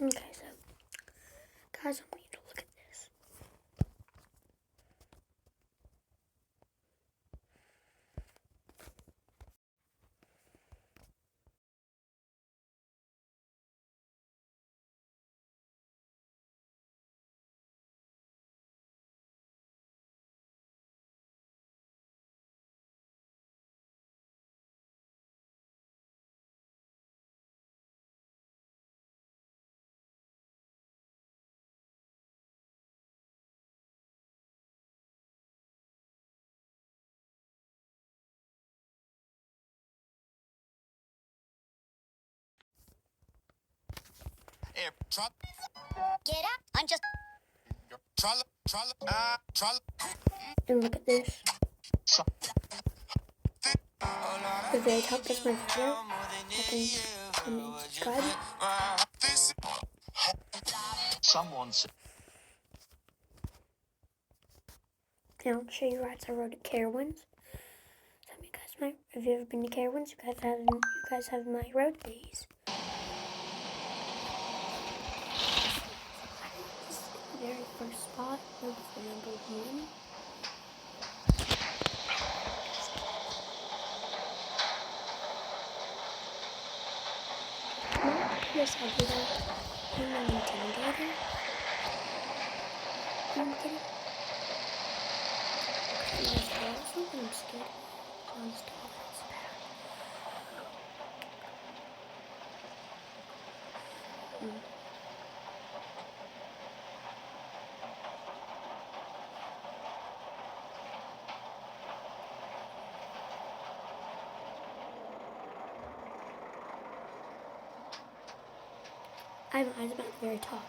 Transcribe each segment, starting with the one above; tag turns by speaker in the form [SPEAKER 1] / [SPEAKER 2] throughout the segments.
[SPEAKER 1] Okay, so guys, I want you to look at this.
[SPEAKER 2] Hey, get up. I'm just.
[SPEAKER 1] And look at this. The very top, that's my video. Like and comment, subscribe.
[SPEAKER 2] Someone's.
[SPEAKER 1] Now I'll show you rides I rode at Carowinds. Tell me guys, have you ever been to Carowinds? You guys have my road these. The very first spot was the number 1. Yes, I'll do that. I'm an intimidator. I'm kidding. I'm scared. I'm scared. I have eyes about the very top.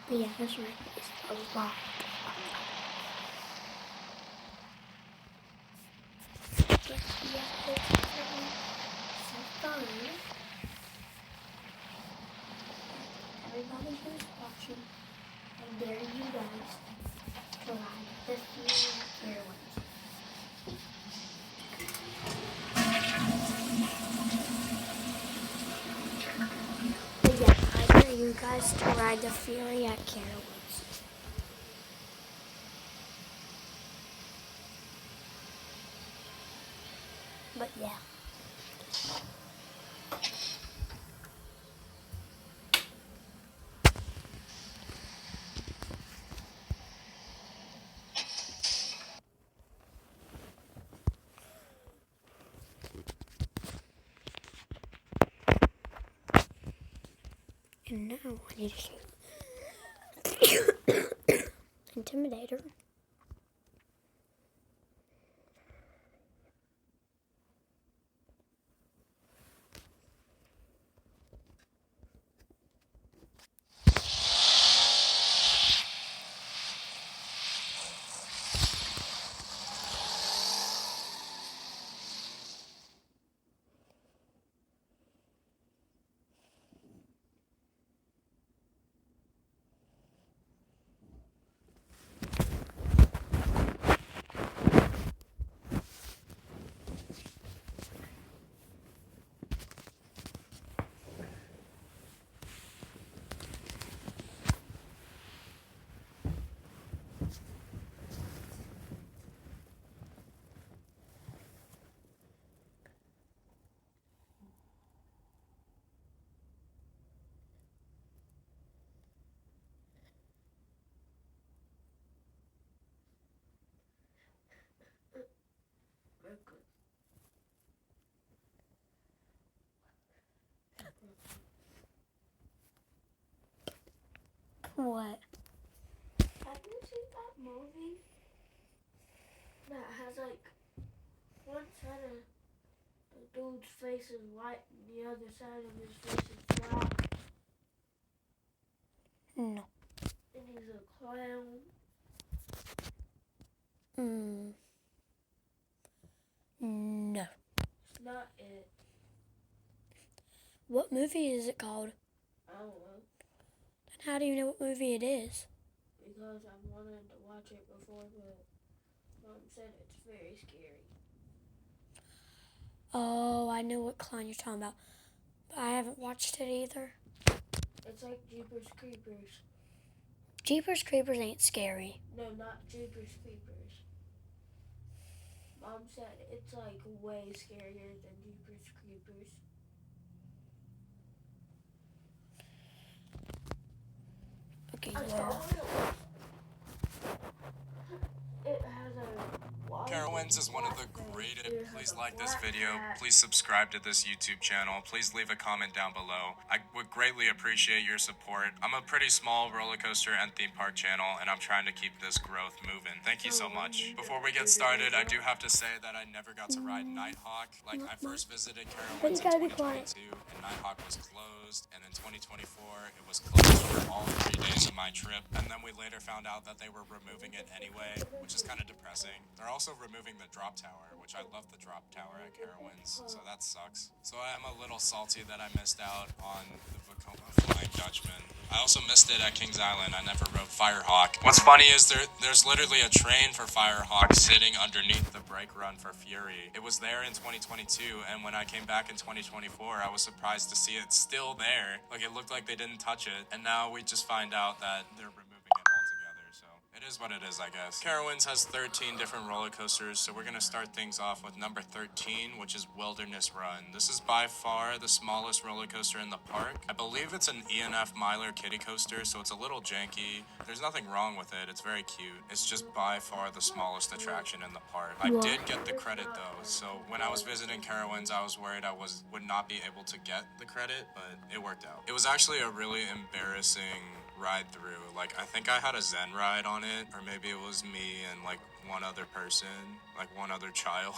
[SPEAKER 1] But yeah, this ride is a lot. But yeah, it's so fun. Everybody who's watching, I dare you guys to ride the Fury Airways. But yeah, I dare you guys to ride the Fury at Carowinds. But yeah. And now I need to show Intimidator. What?
[SPEAKER 3] Have you seen that movie that has like one side of the dude's face is white and the other side of his face is black?
[SPEAKER 1] No.
[SPEAKER 3] And he's a clown.
[SPEAKER 1] No.
[SPEAKER 3] It's not it.
[SPEAKER 1] What movie is it called?
[SPEAKER 3] I don't know.
[SPEAKER 1] And how do you know what movie it is?
[SPEAKER 3] Because I wanted to watch it before, but Mom said it's very scary.
[SPEAKER 1] Oh, I know what clown you're talking about. But I haven't watched it either.
[SPEAKER 3] It's like Jeepers Creepers.
[SPEAKER 1] Jeepers Creepers ain't scary.
[SPEAKER 3] No, not Jeepers Creepers. Mom said it's like way scarier than Jeepers Creepers.
[SPEAKER 1] Okay,
[SPEAKER 3] I
[SPEAKER 1] yeah.
[SPEAKER 3] saw it has a
[SPEAKER 4] Carowinds is one of the greatest. Please like this video. Please subscribe to this YouTube channel. Please leave a comment down below. I would greatly appreciate your support. I'm a pretty small roller coaster and theme park channel, and I'm trying to keep this growth moving. Thank you so much. Before we get started, I do have to say that I never got to ride Nighthawk. Like, I first visited Carowinds in 2022, and Nighthawk was closed, and in 2024, it was closed for all 3 days of my trip, and then we later found out that they were removing it anyway, which is kind of depressing. They're also removing the drop tower, which I love the drop tower at Carowinds, so that sucks. So I am a little salty that I missed out on the Vekoma Flying Dutchman. I also missed it at Kings Island. I never rode Firehawk. What's funny is there's literally a train for Firehawk sitting underneath the brake run for Fury. It was there in 2022, and when I came back in 2024, I was surprised to see it still there. Like, it looked like they didn't touch it, and now we just find out that they're removing it altogether, so it is what it is, I guess. Carowinds has 13 different roller coasters, so we're gonna start things off with number 13, which is Wilderness Run. This is by far the smallest roller coaster in the park. I believe it's an ENF Myler kiddie coaster, so it's a little janky. There's nothing wrong with it. It's very cute. It's just by far the smallest attraction in the park. I did get the credit though, so when I was visiting Carowinds, I was worried I would not be able to get the credit, but it worked out. It was actually a really embarrassing ride through. Like, I think I had a Zen ride on it, or maybe it was me and like one other person, like one other child.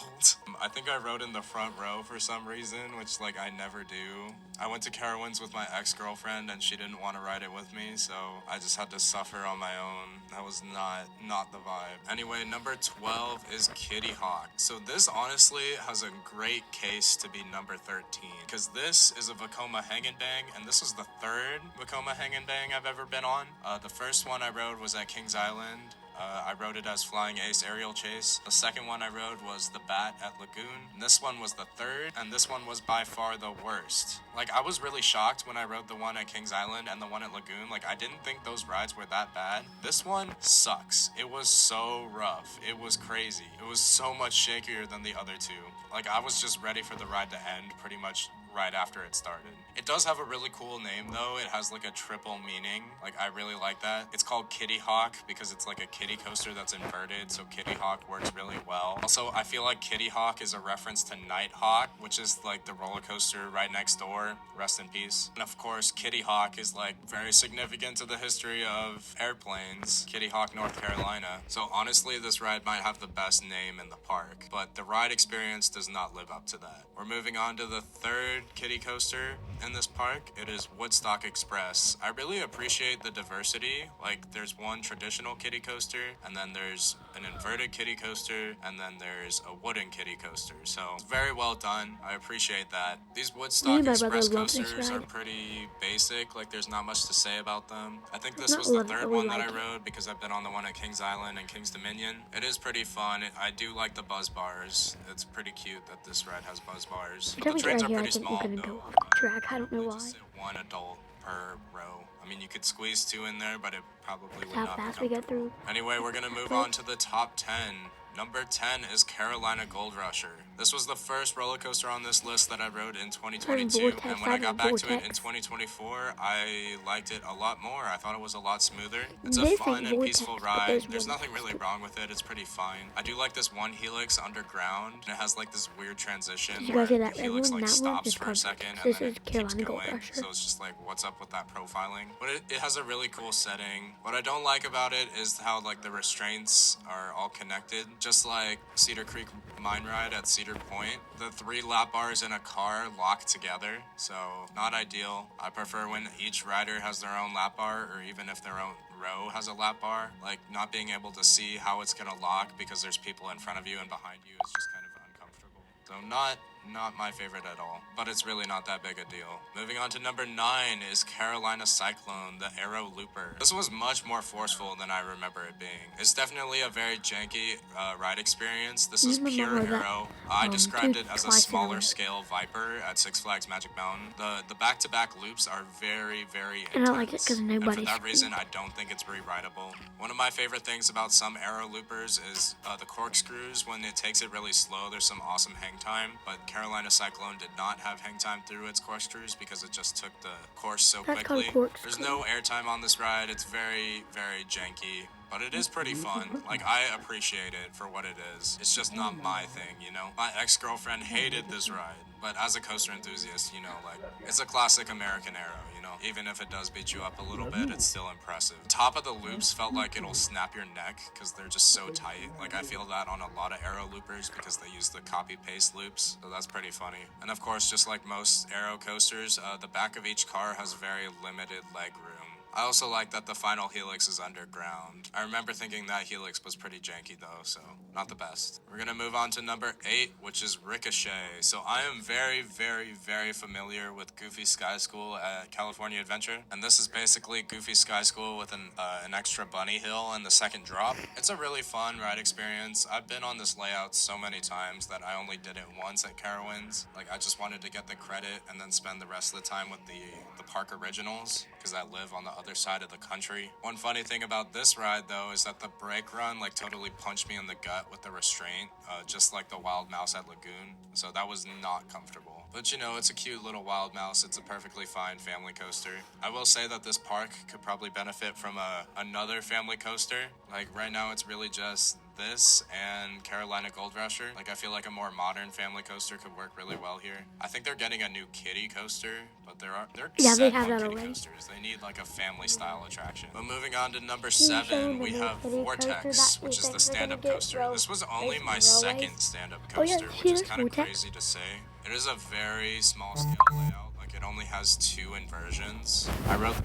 [SPEAKER 4] I think I rode in the front row for some reason, which like I never do. I went to Carowinds with my ex-girlfriend and she didn't want to ride it with me, so I just had to suffer on my own. That was not the vibe. Anyway, number 12 is Kitty Hawk. So this honestly has a great case to be number 13, because this is a Vekoma Hang and Bang, and this is the third Vekoma Hang and Bang I've ever been on. The first one I rode was at Kings Island. I rode it as Flying Ace Aerial Chase. The second one I rode was the Bat at Lagoon. This one was the third, and this one was by far the worst. Like, I was really shocked when I rode the one at Kings Island and the one at Lagoon. Like, I didn't think those rides were that bad. This one sucks. It was so rough. It was crazy. It was so much shakier than the other two. Like, I was just ready for the ride to end pretty much right after it started. It does have a really cool name though. It has like a triple meaning. Like, I really like that. It's called Kitty Hawk because it's like a kiddie coaster that's inverted, so Kitty Hawk works really well. Also, I feel like Kitty Hawk is a reference to Nighthawk, which is like the roller coaster right next door. Rest in peace. And of course, Kitty Hawk is like very significant to the history of airplanes. Kitty Hawk, North Carolina. So honestly, this ride might have the best name in the park, but the ride experience does not live up to that. We're moving on to the third kiddie coaster in this park. It is Woodstock Express. I really appreciate the diversity. Like, there's one traditional kiddie coaster, and then there's an inverted kiddie coaster, and then there's a wooden kiddie coaster. So it's very well done. I appreciate that. These Woodstock Express coasters are pretty basic. Like, there's not much to say about them. I think this was the third one that I rode because I've been on the one at Kings Island and Kings Dominion. It is pretty fun. I do like the buzz bars. It's pretty cute that this ride has buzz bars. But the trains are pretty small though.
[SPEAKER 1] Track. I don't know why.
[SPEAKER 4] Just sit one adult per row. I mean, you could squeeze 2 in there, but it probably would
[SPEAKER 1] How
[SPEAKER 4] not be
[SPEAKER 1] fast we get
[SPEAKER 4] comfortable.
[SPEAKER 1] through.
[SPEAKER 4] Anyway, we're gonna move on to the top 10. Number 10 is Carolina Gold Rusher. This was the first roller coaster on this list that I rode in 2022, and when I got back to it in 2024, I liked it a lot more. I thought it was a lot smoother. It's a fun and peaceful ride. There's nothing really wrong with it. It's pretty fine. I do like this one helix underground. It has like this weird transition where the helix like stops for a second and then it keeps going. So it's just like, what's up with that profiling? But it has a really cool setting. What I don't like about it is how like the restraints are all connected, just like Cedar Creek Mine Ride at Cedar Point. The 3 lap bars in a car lock together, so not ideal. I prefer when each rider has their own lap bar, or even if their own row has a lap bar. Like not being able to see how it's gonna lock because there's people in front of you and behind you is just kind of uncomfortable. So not my favorite at all, but it's really not that big a deal. Moving on to number 9 is Carolina Cyclone, the Aero Looper. This was much more forceful than I remember it being. It's definitely a very janky ride experience. This is pure aero. I described it as a smaller scale Viper at Six Flags Magic Mountain. The back-to-back loops are very, very intense.
[SPEAKER 1] And I like it because
[SPEAKER 4] And for
[SPEAKER 1] nobody's
[SPEAKER 4] that reason, I don't think it's re-rideable. One of my favorite things about some aero loopers is the corkscrews. When it takes it really slow, there's some awesome hang time, but Carolina Cyclone did not have hang time through its corkscrews because it just took the course so quickly. There's no airtime on this ride. It's very, very janky, but it is pretty fun. Like, I appreciate it for what it is. It's just not my thing, you know? My ex-girlfriend hated this ride, but as a coaster enthusiast, you know, like, it's a classic American aero, you know? Even if it does beat you up a little bit, it's still impressive. Top of the loops felt like it'll snap your neck because they're just so tight. Like, I feel that on a lot of aero loopers because they use the copy-paste loops, so that's pretty funny. And of course, just like most aero coasters, the back of each car has very limited leg room. I also like that the final helix is underground. I remember thinking that helix was pretty janky though, so not the best. We're gonna move on to number 8, which is Ricochet. So I am very, very, very familiar with Goofy Sky School at California Adventure, and this is basically Goofy Sky School with an extra bunny hill and the second drop. It's a really fun ride experience. I've been on this layout so many times that I only did it once at Carowinds. Like, I just wanted to get the credit and then spend the rest of the time with the park originals, because I live on the other side of the country. One funny thing about this ride though is that the brake run like totally punched me in the gut with the restraint, just like the Wild Mouse at Lagoon, so that was not comfortable. But you know, it's a cute little Wild Mouse. It's a perfectly fine family coaster. I will say that this park could probably benefit from another family coaster. Like right now it's really just this and Carolina Gold Rusher. Like, I feel like a more modern family coaster could work really well here. I think they're getting a new kiddie coaster, but they're
[SPEAKER 1] they
[SPEAKER 4] set
[SPEAKER 1] have
[SPEAKER 4] on
[SPEAKER 1] that
[SPEAKER 4] kiddie
[SPEAKER 1] already.
[SPEAKER 4] coasters. They need like a family style attraction. But moving on to number 7, we have Vortex, which is the stand-up coaster. This was only my second stand-up coaster, which is kind of crazy to say. It is a very small scale layout. Like, it only has 2 inversions. I wrote.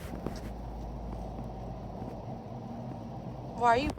[SPEAKER 5] Why are you?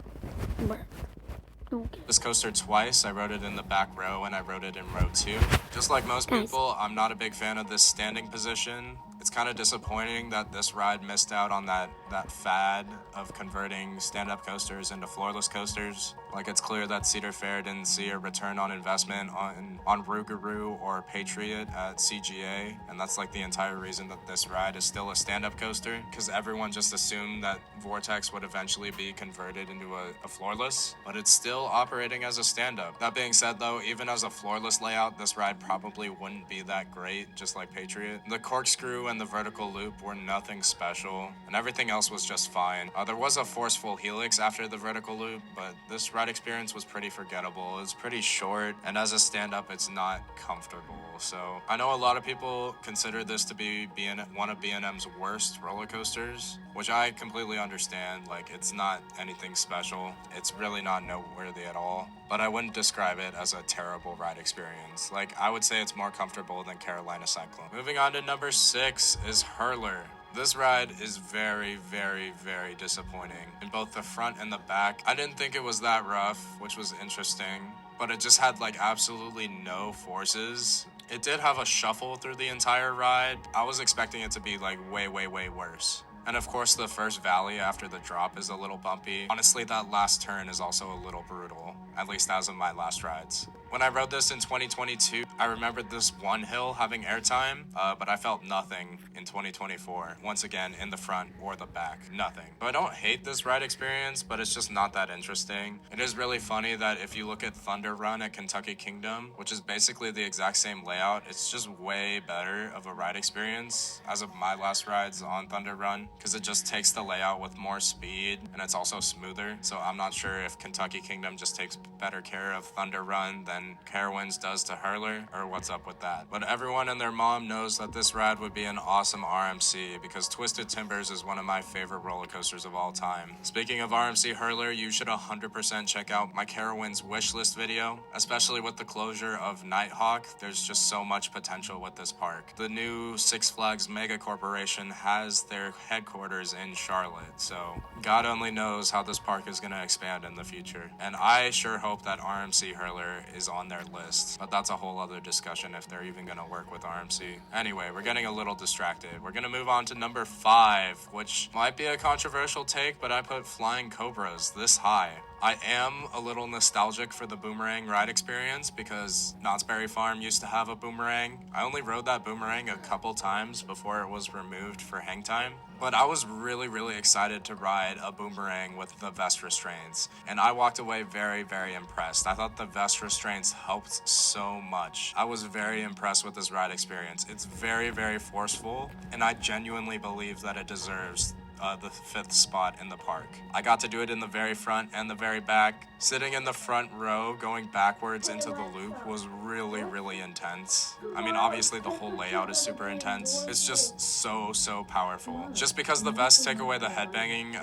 [SPEAKER 1] Okay.
[SPEAKER 4] This coaster twice. I rode it in the back row and I rode it in row 2. Just like most people, I'm not a big fan of this standing position. It's kind of disappointing that this ride missed out on that fad of converting stand-up coasters into floorless coasters. Like, it's clear that Cedar Fair didn't see a return on investment on Rougarou or Patriot at CGA, and that's like the entire reason that this ride is still a stand-up coaster, because everyone just assumed that Vortex would eventually be converted into a floorless, but it's still operating as a stand-up. That being said though, even as a floorless layout, this ride probably wouldn't be that great, just like Patriot. The corkscrew and the vertical loop were nothing special, and everything else was just fine. There was a forceful helix after the vertical loop, but this ride experience was pretty forgettable. It was pretty short, and as a stand-up, it's not comfortable. So I know a lot of people consider this to be one of B&M's worst roller coasters, which I completely understand. Like, it's not anything special. It's really not noteworthy at all. But I wouldn't describe it as a terrible ride experience. Like, I would say it's more comfortable than Carolina Cyclone. Moving on to number 6 is Hurler. This ride is very, very, very disappointing in both the front and the back. I didn't think it was that rough, which was interesting, but it just had like absolutely no forces. It did have a shuffle through the entire ride. I was expecting it to be like way, way, way worse. And of course, the first valley after the drop is a little bumpy. Honestly, that last turn is also a little brutal, at least as of my last rides. When I rode this in 2022, I remembered this one hill having airtime, but I felt nothing in 2024. Once again, in the front or the back, nothing. So I don't hate this ride experience, but it's just not that interesting. It is really funny that if you look at Thunder Run at Kentucky Kingdom, which is basically the exact same layout, it's just way better of a ride experience as of my last rides on Thunder Run, because it just takes the layout with more speed and it's also smoother. So I'm not sure if Kentucky Kingdom just takes better care of Thunder Run than Carowinds does to Hurler, or what's up with that. But everyone and their mom knows that this ride would be an awesome RMC because Twisted Timbers is one of my favorite roller coasters of all time. Speaking of RMC Hurler, you should 100% check out my Carowinds wishlist video, especially with the closure of Nighthawk. There's just so much potential with this park. The new Six Flags Mega Corporation has their headquarters in Charlotte, so God only knows how this park is going to expand in the future. And I sure hope that RMC Hurler is on their list, but that's a whole other discussion if they're even gonna work with RMC. Anyway, we're getting a little distracted. We're gonna move on to number 5, which might be a controversial take, but I put Flying Cobras this high. I am a little nostalgic for the Boomerang ride experience because Knott's Berry Farm used to have a Boomerang. I only rode that Boomerang a couple times before it was removed for hang time. But I was really excited to ride a Boomerang with the vest restraints, and I walked away very impressed. I thought the vest restraints helped so much. I was very impressed with this ride experience. It's very forceful, and I genuinely believe that it deserves the 5th spot in the park. I got to do it in the very front and the very back. Sitting in the front row, going backwards into the loop was really intense. I mean, obviously the whole layout is super intense. It's just so powerful. Just because the vests take away the headbanging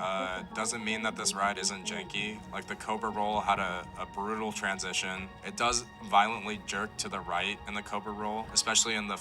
[SPEAKER 4] doesn't mean that this ride isn't janky. Like the Cobra Roll had a brutal transition. It does violently jerk to the right in the Cobra Roll, especially in the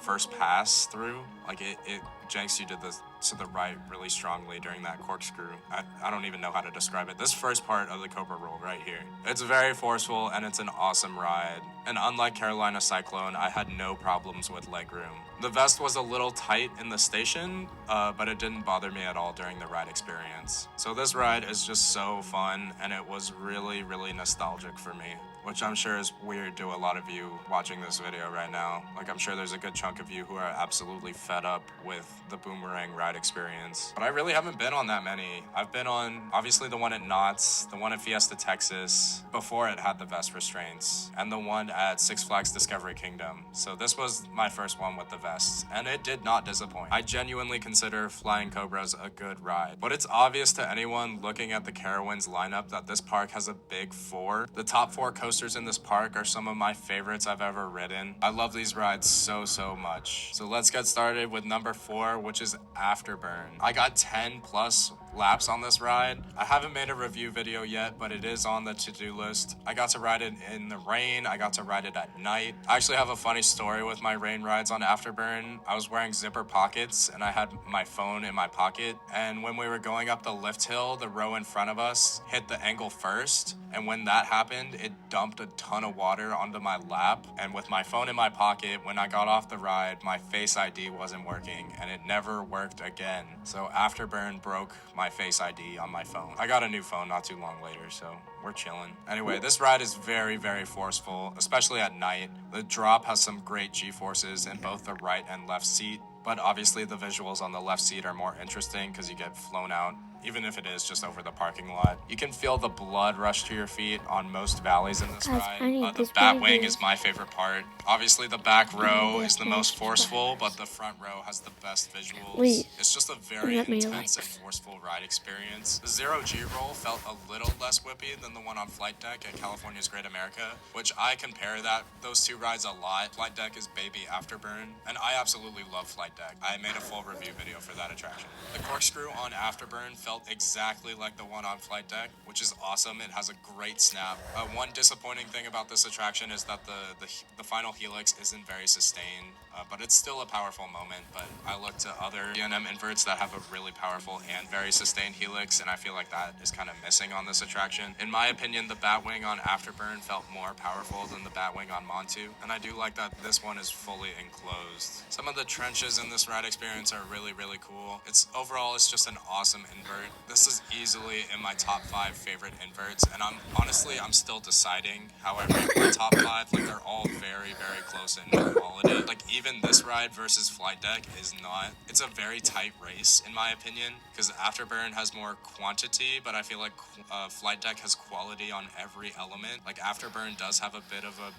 [SPEAKER 4] first pass through. Like it janks you to the right really strongly during that corkscrew. I don't even know how to describe it. This first part of the Cobra Roll right here. It's very forceful and it's an awesome ride. And unlike Carolina Cyclone, I had no problems with legroom. The vest was a little tight in the station, but it didn't bother me at all during the ride experience. So this ride is just so fun, and it was really nostalgic for me, which I'm sure is weird to a lot of you watching this video right now. Like, I'm sure there's a good chunk of you who are absolutely fed up with the Boomerang ride experience. But I really haven't been on that many. I've been on, obviously, the one at Knott's, the one at Fiesta Texas, before it had the vest restraints, and the one at Six Flags Discovery Kingdom. So this was my first one with the vests, and it did not disappoint. I genuinely consider Flying Cobras a good ride. But it's obvious to anyone looking at the Carowinds lineup that this park has a big 4. The top 4 coasters in this park are some of my favorites I've ever ridden. I love these rides so much. So let's get started with number 4, which is Afterburn. I got 10 plus laps on this ride. I haven't made a review video yet, but it is on the to-do list. I got to ride it in the rain. I got to ride it at night. I actually have a funny story with my rain rides on Afterburn. I was wearing zipper pockets and I had my phone in my pocket. And when we were going up the lift hill, the row in front of us hit the angle first. And when that happened, it dumped a ton of water onto my lap. And with my phone in my pocket, when I got off the ride, my Face ID wasn't working and it never worked again. So Afterburn broke my Face ID on my phone. I got a new phone not too long later, so we're chilling. Anyway, this ride is very forceful, especially at night. The drop has some great G-forces in both the right and left seat, but obviously the visuals on the left seat are more interesting because you get flown out, even if it is just over the parking lot. You can feel the blood rush to your feet on most valleys in this ride. The bat wing is my favorite part. Obviously the back row is the most forceful, but the front row has the best visuals. It's just a very intense and forceful ride experience. The Zero G roll felt a little less whippy than the one on Flight Deck at California's Great America, which I compare those two rides a lot. Flight Deck is baby Afterburn, and I absolutely love Flight Deck. I made a full review video for that attraction. The corkscrew on Afterburn felt exactly like the one on Flight Deck, which is awesome. It has a great snap. One disappointing thing about this attraction is that the final helix isn't very sustained. but it's still a powerful moment. But I look to other DNM inverts that have a really powerful and very sustained helix, and I feel like that is kind of missing on this attraction. In my opinion, the Batwing on Afterburn felt more powerful than the Batwing on Montu, and I do like that this one is fully enclosed. Some of the trenches in this ride experience are really cool. It's just an awesome invert. This is easily in my top 5 favorite inverts, and I'm still deciding. However, my top 5, like, they're all very close in quality. Like, even this ride versus Flight Deck is not. It's a very tight race in my opinion, because Afterburn has more quantity, but I feel like Flight Deck has quality on every element. Like, Afterburn does have a bit of a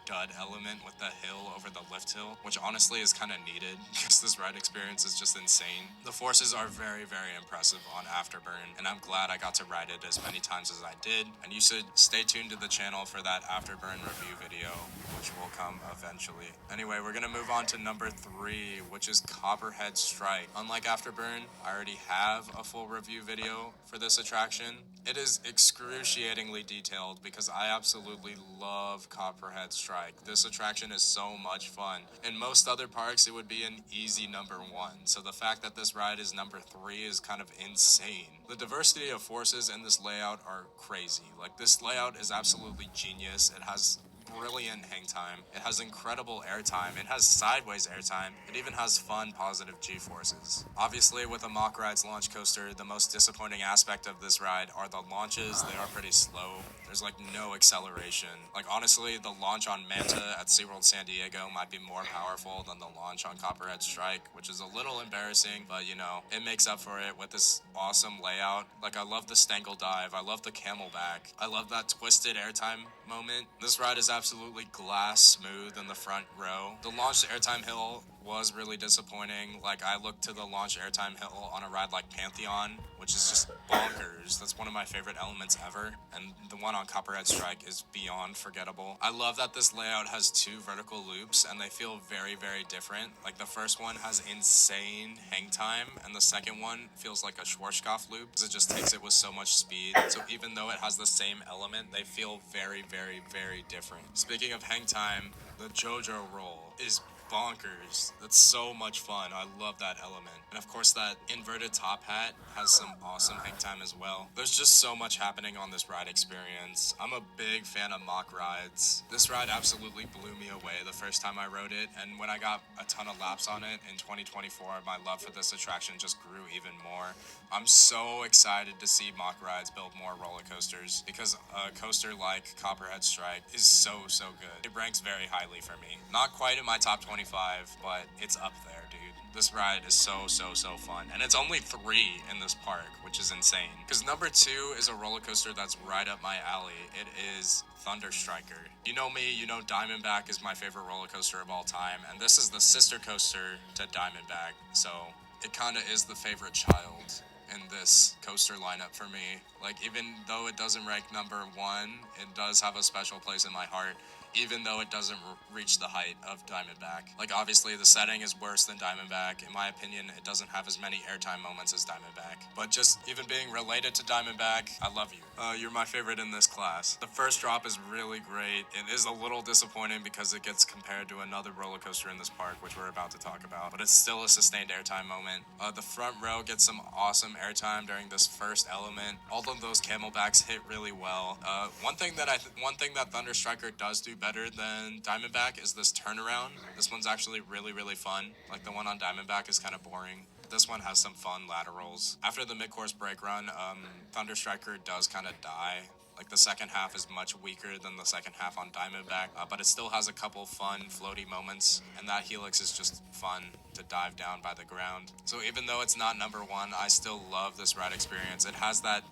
[SPEAKER 4] dud element with the hill over the lift hill, which honestly is kind of needed because this ride experience is just insane. The forces are very impressive on Afterburn, and I'm glad I got to ride it as many times as I did. And you should stay tuned to the channel for that Afterburn review video, which will come eventually. Anyway, we're gonna move on to number 3, which is Copperhead Strike. Unlike Afterburn, I already have a full review video for this attraction. It is excruciatingly detailed because I absolutely love Copperhead Strike. This attraction is so much fun. In most other parks, it would be an easy number 1. So the fact that this ride is number 3 is kind of insane. The diversity of forces in this layout are crazy. Like, this layout is absolutely genius. It has brilliant hang time. It has incredible airtime. It has sideways airtime. It even has fun, positive G-forces. Obviously, with a Mach Rides launch coaster, the most disappointing aspect of this ride are the launches. They are pretty slow. There's like no acceleration. Like, honestly, the launch on Manta at SeaWorld San Diego might be more powerful than the launch on Copperhead Strike, which is a little embarrassing, but you know, it makes up for it with this awesome layout. Like, I love the Stangle Dive. I love the Camelback. I love that twisted airtime moment. This ride is absolutely glass smooth in the front row. The launched airtime hill was really disappointing. Like, I looked to the launch airtime hill on a ride like Pantheon, which is just bonkers. That's one of my favorite elements ever, and the one on Copperhead Strike is beyond forgettable. I love that this layout has 2 vertical loops, and they feel very different. Like, the first one has insane hang time, and the second one feels like a Schwarzkopf loop, because it just takes it with so much speed. So even though it has the same element, they feel very different. Speaking of hang time, the JoJo roll is bonkers. That's so much fun. I love that element. And of course, that inverted top hat has some awesome hang time as well. There's just so much happening on this ride experience. I'm a big fan of Mach Rides. This ride absolutely blew me away the first time I rode it, and when I got a ton of laps on it in 2024, my love for this attraction just grew even more. I'm so excited to see Mach Rides build more roller coasters, because a coaster like Copperhead Strike is so good. It ranks very highly for me. Not quite in my top 25, but it's up there, dude. This ride is so fun, and it's only 3 in this park, which is insane. Because number 2 is a roller coaster that's right up my alley. It is Thunder Striker. You know me, you know Diamondback is my favorite roller coaster of all time, and this is the sister coaster to Diamondback, so it kinda is the favorite child in this coaster lineup for me. Like, even though it doesn't rank number 1, it does have a special place in my heart, even though it doesn't reach the height of Diamondback. Like, obviously, the setting is worse than Diamondback. In my opinion, it doesn't have as many airtime moments as Diamondback. But just even being related to Diamondback, I love you. You're my favorite in this class. The first drop is really great. It is a little disappointing because it gets compared to another roller coaster in this park, which we're about to talk about, but it's still a sustained airtime moment. The front row gets some awesome airtime during this first element. All of those Camelbacks hit really well. One thing that Thunder Striker does do better than Diamondback is this turnaround. This one's actually really fun. Like, the one on Diamondback is kind of boring. This one has some fun laterals. After the mid-course brake run, Thunder Striker does kind of die. Like, the second half is much weaker than the second half on Diamondback, but it still has a couple fun floaty moments, and that helix is just fun to dive down by the ground. So even though it's not number 1, I still love this ride experience. It has that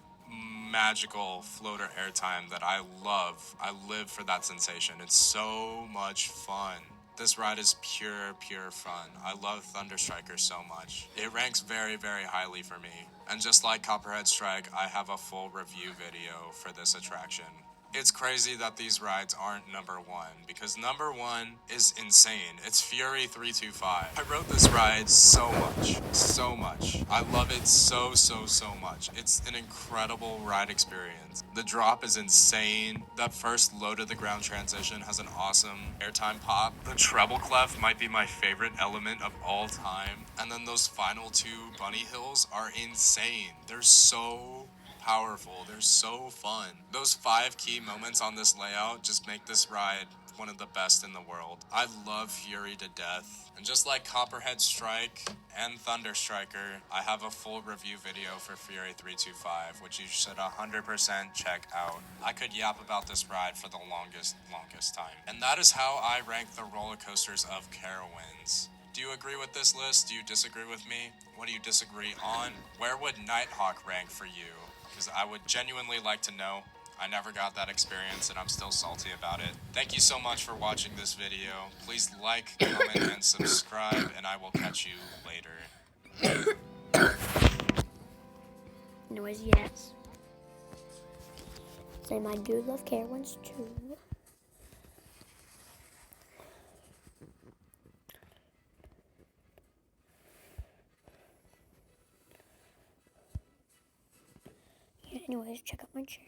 [SPEAKER 4] magical floater airtime that I love. I live for that sensation. It's so much fun. This ride is pure fun. I love Thunder Striker so much. It ranks very highly for me. And just like Copperhead Strike, I have a full review video for this attraction. It's crazy that these rides aren't number one, because number one is insane. It's Fury 325. I rode this ride so much. I love it so much. It's an incredible ride experience. The drop is insane. That first low to the ground transition has an awesome airtime pop. The treble clef might be my favorite element of all time. And then those final two bunny hills are insane. They're so powerful. They're so fun. Those 5 key moments on this layout just make this ride one of the best in the world. I love Fury to death. And just like Copperhead Strike and Thunder Striker, I have a full review video for Fury 325, which you should 100% check out. I could yap about this ride for the longest time. And that is how I rank the roller coasters of Carowinds. Do you agree with this list? Do you disagree with me? What do you disagree on? Where would Nighthawk rank for you? Because I would genuinely like to know. I never got that experience and I'm still salty about it. Thank you so much for watching this video. Please like, comment, and subscribe, and I will catch you later.
[SPEAKER 1] Noise, yes. Same, I do love Carowinds too. Yeah, anyways, check out my channel.